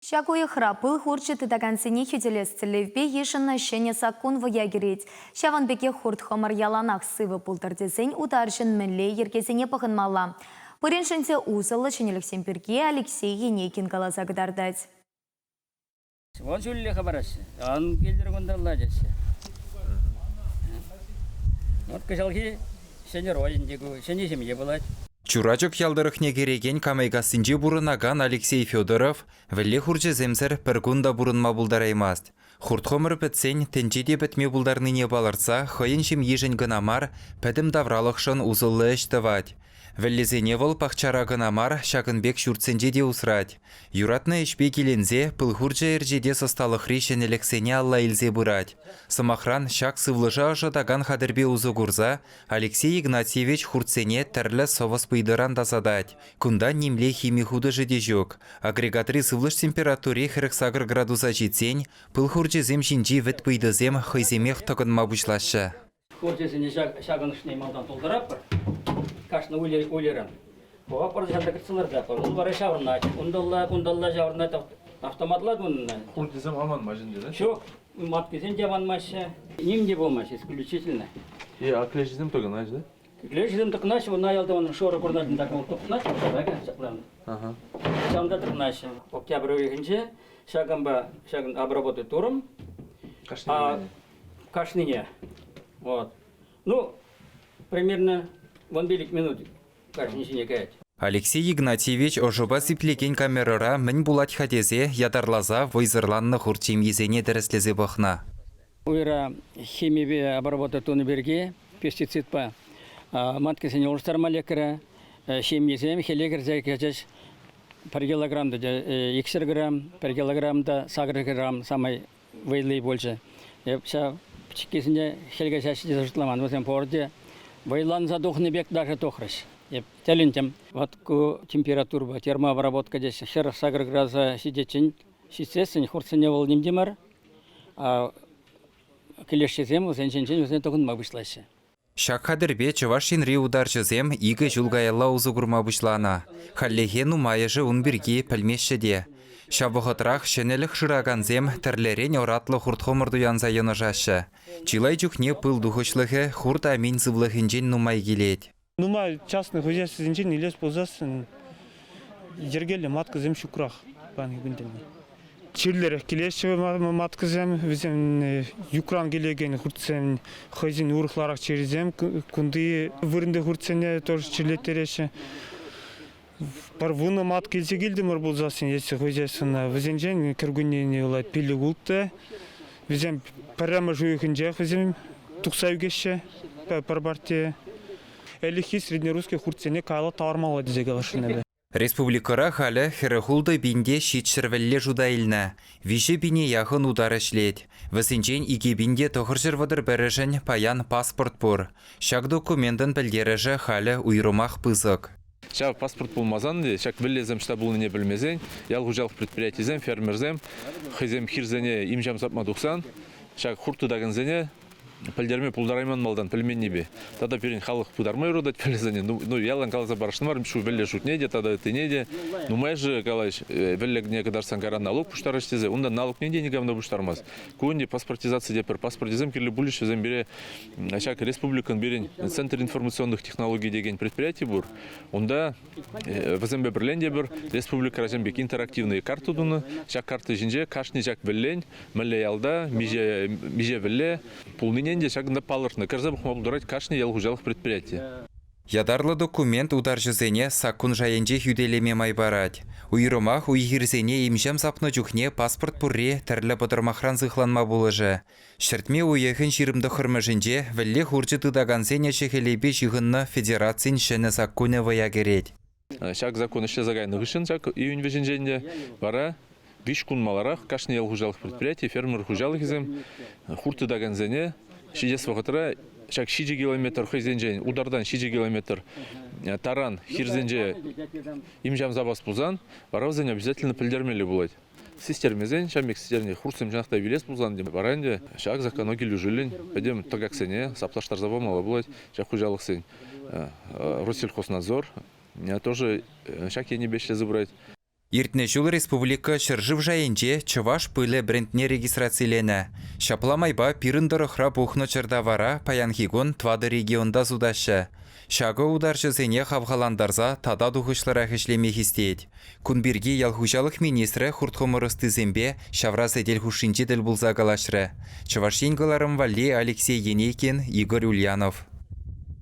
Шагуи храпыл хурчы тыдагансыне хюделестілевбе ешінна шене саккун ваягерет. Шаванбеке хурт хомар яланақ сывы пултардезен ударшын мінле ергезіне пығынмалла. Пыреншінсе узылы шенеліксен бірге Алексей Енекин қаласа гыдардать. Вот жүлі хабарасы. Он келдер көндалла жасы. Вот кышалхи шене родиндегі, шене семье болады. Чурачок ялдырықне кереген камайгасынже бұрынаган Алексей Федоров вәлі хурчы земсір піргунда бұрынма бұлдараймаст. Хуртхомыр пәтсен тенчеде бітме бұлдарныне баларса, хойын шым ежін гынамар пәдім давралықшын ұзылы әштівад. Вәллезене вол пақчара гынамар шағынбек шүртсенже де ұсырад. Юратны ішпе келензе пыл хурчы әржеде состалық решен әлексене алла илзе бұрад. Самахран шақ сывлыжа ажадаган хадырбе ұзы гурза Алексей Игнатьевич хуртсене тәрлі совыс пыйдыран дасадать. Кунда немле хими худы жеде жок. Агрегатри сывлыш температуре 40 градуса жетсен, пыл хурчы зем жинжи вет пыйдызем хайземех тұғынма бұшлашы. Хурчесіне шағынышны малдан толдырап бір. Кашны ойлеран. Оға қорды жанда кітсілерді. Ол бары шавырнат. Ундалла шавырнат автоматлады онына. Хуртесем аман мажын деді? Шок. Маткесен жаман машы. Немде болмашы, исключительно. А клешізем тұғын ажды? Клешізем тұқынашы, оны аялды оның шоры құрнатын тақымыл тұқынашы. Шамда тұқынашы. Октябрь өйгінші шағын обработы тұрым. Кашныне. Вот. Ну, примерно 15 минут кашнышыне каять. Алексей Игнатьевич ожоба сиплеген камерара мін булать хадезе ядарлаза войзырланны хурчим езене дәріслезе бұқна. Уйра химия обработать тоны берге, пестицид по маткесене олштар молекула, химиязем, хелегер зайкачаш per килограмм, 2 грамм, per килограмм да 100 грамм самый вайлый больше. Я вся пчикесене хелегачаш зажитламан, вот порде вайлан задохны бек даже тохраш. Тәлінтем, вот температура, термообработка здесь 40 градуса сидетчин, естественно, хурцене вол немдемар, а келешчезем, өзенченчен, өзен тоғын мабышлашы. Шак хадырбе чывашин ри ударчызем игі julgayalla узугурма бұшлана. Халлехену майыжы унбірге пәлмешшіде. Шабығытрақ шенелік шыраганзем тірлерен оратлы хуртхомырду янза янажашы. Чилай жүхне пыл дұхышлығы хурт амин зывлығынжен нумай келет. Нума частный хозяйство зенчен илес позасын ергелі маткызем шукрах баны gündemde. Чирлер келеші маткызем візем юкран келеген хуртсен хозин урықларақ черезем күнді вырынды хуртсене тоже чирлеттереші. Бар вуны мат келсе келді мұр бұл засын есі хозяйствына візенжен кіргіннені олай пилі ұлтты. Візем парама жуйықын жақ візем тұқсайгеші парбарте. Әліхи среднерусский хуртсене кайла тауармалы дезеге лашынады. Республикара халі хіріхулды бінде шетшірвелле жудайлна. Виші бине яхын удар ішлет. Вісінчен ике бінде тоқыршыр вадыр бәрішін паян паспорт бұр. Шак документін білдережі халі уйрумақ пызық. Шак паспорт болмазан де, шак білезем штабулы не білмезен, ялғужалық предприятизем, фермерзем, хызем хирзене имжам сапма 90, шак хуртудагынзене, пілдерме пулдарайман малдан пілмен небе. Тада перен халық пудармай родать пілезене. Ну, ялан калаза барышын бар, шу вәлі шутнеде, тада тенеде. Ну, майжы калаш, вәлі кадарсан каран налог пуштарыштезе, онда налог неде негамда пуштармаз. Куынде паспортизация депер, паспортизем керлі бұліші зем бере, шак республикан берен Центр информационных технологий деген предприятий бұр. Онда візембе бірленде бір, республика разембек интерактивные карты дуны, шак карты жинже, кашни жак вәллен, мәлі ялда, меже вәлле, пулныне де шагында палыртны. Кірзі бұқма бұлдырайт кашны ялғужалық предприятие. Ядарлы документ ударжызене саккун жайынже хюделеме майбарать. Уйрымах уйхирзене имжам сапны жүхне паспорт пұрре тәрлі бұдырмахран зықланма болыжы. Шыртме уйехын жирымды хырмыжынже вәлле хурчы тыдагансене шехелебе жығынны федерацин шыны саккуны вая керет. Шак закон іште загайны ғышын шак июнь вежінженде бара виш кунмаларақ кашны ялғужалық предприятие фермер хужалық езем хурты даганзене шидес вақытыра шак 6 километр хызенжен удардан 6 километр таран хирзенже имжам забас пузан баравзен обязательно пілдермелі болады. Систермезен шамек систерне хурсем жанақта вилес пузан деп баранде шак законогелі жилін пәдем тагаксене саплаштар забамалы болады шак хужалық сен Россельхознадзор тоже шак ені бешті забырайды. Иртне жул республика шыржыв жайынче чываш пылы брендне регистрациялені. Шапламайба пирындырықра бухны чырдавара паянхигон твады регионда судашы. Шагы ударшы зене хавғаландарза тада дұғышлырақ ішлеме хистейд. Күнберге ялхужалық министрі хұртқымырысты зембе шавраз эдел хушинчи діл бұлза галашры. Чываш енгіларым валли Алексей Енейкин, Игорь Ульянов.